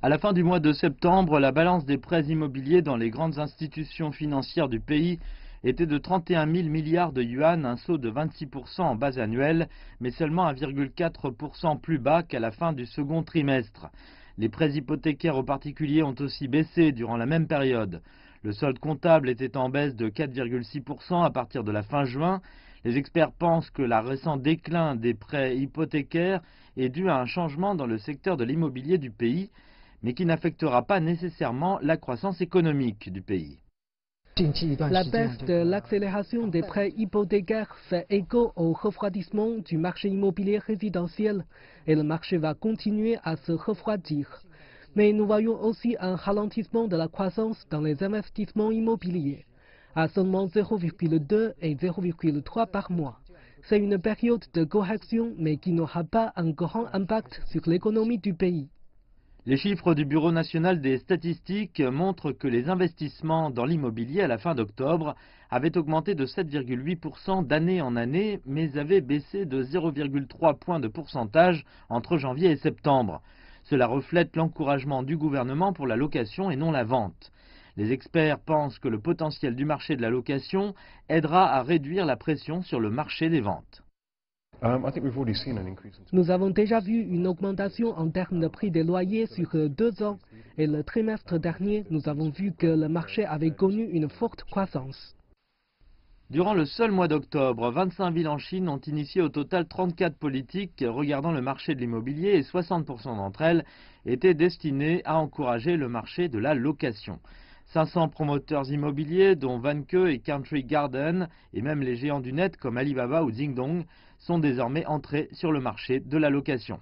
À la fin du mois de septembre, la balance des prêts immobiliers dans les grandes institutions financières du pays était de 31 000 milliards de yuan, un saut de 26% en base annuelle, mais seulement 1,4% plus bas qu'à la fin du second trimestre. Les prêts hypothécaires aux particuliers ont aussi baissé durant la même période. Le solde comptable était en baisse de 4,6% à partir de la fin juin. Les experts pensent que le récent déclin des prêts hypothécaires est dû à un changement dans le secteur de l'immobilier du pays, mais qui n'affectera pas nécessairement la croissance économique du pays. La baisse de l'accélération des prêts hypothécaires fait écho au refroidissement du marché immobilier résidentiel et le marché va continuer à se refroidir. Mais nous voyons aussi un ralentissement de la croissance dans les investissements immobiliers, à seulement 0,2 et 0,3 par mois. C'est une période de correction, mais qui n'aura pas un grand impact sur l'économie du pays. Les chiffres du Bureau national des statistiques montrent que les investissements dans l'immobilier à la fin d'octobre avaient augmenté de 7,8% d'année en année, mais avaient baissé de 0,3 points de pourcentage entre janvier et septembre. Cela reflète l'encouragement du gouvernement pour la location et non la vente. Les experts pensent que le potentiel du marché de la location aidera à réduire la pression sur le marché des ventes. Nous avons déjà vu une augmentation en termes de prix des loyers sur 2 ans et le trimestre dernier, nous avons vu que le marché avait connu une forte croissance. Durant le seul mois d'octobre, 25 villes en Chine ont initié au total 34 politiques regardant le marché de l'immobilier et 60% d'entre elles étaient destinées à encourager le marché de la location. 500 promoteurs immobiliers, dont Vanke et Country Garden, et même les géants du net comme Alibaba ou Jingdong, sont désormais entrés sur le marché de la location.